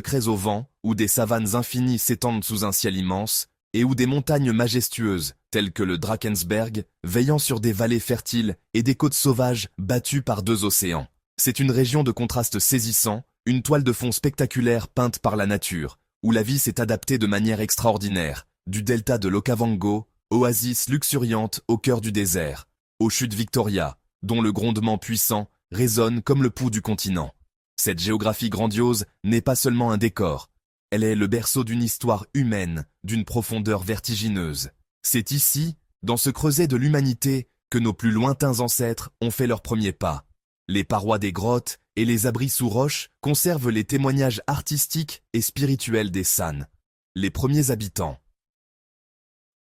secrets au vent, où des savanes infinies s'étendent sous un ciel immense, et où des montagnes majestueuses, telles que le Drakensberg, veillant sur des vallées fertiles et des côtes sauvages battues par deux océans. C'est une région de contrastes saisissants, une toile de fond spectaculaire peinte par la nature, où la vie s'est adaptée de manière extraordinaire, du delta de l'Okavango, oasis luxuriante au cœur du désert, aux chutes Victoria, dont le grondement puissant résonne comme le pouls du continent. Cette géographie grandiose n'est pas seulement un décor, elle est le berceau d'une histoire humaine, d'une profondeur vertigineuse. C'est ici, dans ce creuset de l'humanité, que nos plus lointains ancêtres ont fait leurs premiers pas. Les parois des grottes et les abris sous roches conservent les témoignages artistiques et spirituels des San, les premiers habitants.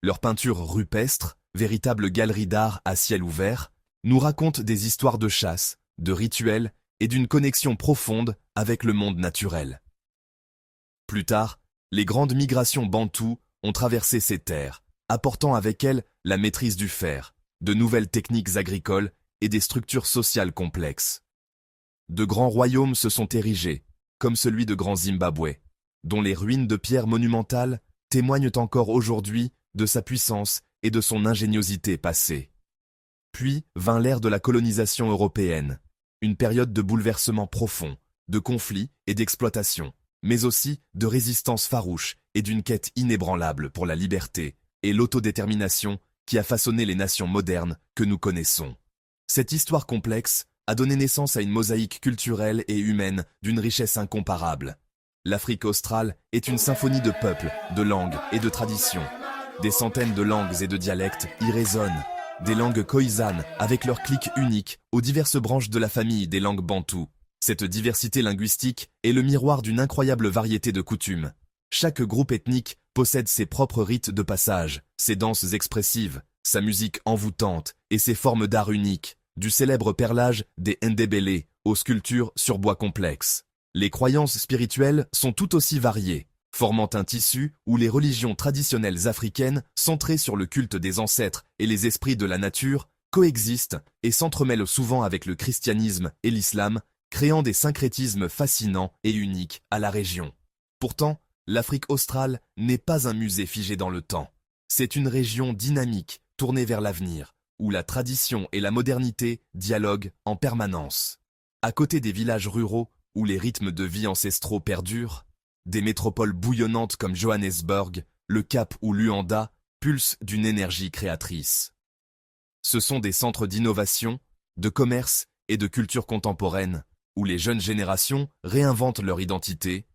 Leurs peintures rupestres, véritables galeries d'art à ciel ouvert, nous racontent des histoires de chasse, de rituels et d'une connexion profonde avec le monde naturel. Plus tard, les grandes migrations bantoues ont traversé ces terres, apportant avec elles la maîtrise du fer, de nouvelles techniques agricoles et des structures sociales complexes. De grands royaumes se sont érigés, comme celui de Grand Zimbabwe, dont les ruines de pierres monumentales témoignent encore aujourd'hui de sa puissance et de son ingéniosité passée. Puis vint l'ère de la colonisation européenne, une période de bouleversements profonds, de conflits et d'exploitation, mais aussi de résistance farouche et d'une quête inébranlable pour la liberté et l'autodétermination qui a façonné les nations modernes que nous connaissons. Cette histoire complexe a donné naissance à une mosaïque culturelle et humaine d'une richesse incomparable. L'Afrique australe est une symphonie de peuples, de langues et de traditions. Des centaines de langues et de dialectes y résonnent. Des langues khoisanes avec leurs clics uniques aux diverses branches de la famille des langues bantoues. Cette diversité linguistique est le miroir d'une incroyable variété de coutumes. Chaque groupe ethnique possède ses propres rites de passage, ses danses expressives, sa musique envoûtante et ses formes d'art uniques, du célèbre perlage des Ndebele aux sculptures sur bois complexes. Les croyances spirituelles sont tout aussi variées, formant un tissu où les religions traditionnelles africaines, centrées sur le culte des ancêtres et les esprits de la nature, coexistent et s'entremêlent souvent avec le christianisme et l'islam, créant des syncrétismes fascinants et uniques à la région. Pourtant, l'Afrique australe n'est pas un musée figé dans le temps. C'est une région dynamique, tournée vers l'avenir, où la tradition et la modernité dialoguent en permanence. À côté des villages ruraux, où les rythmes de vie ancestraux perdurent, des métropoles bouillonnantes comme Johannesburg, le Cap ou Luanda pulsent d'une énergie créatrice. Ce sont des centres d'innovation, de commerce et de culture contemporaine, où les jeunes générations réinventent leur identité,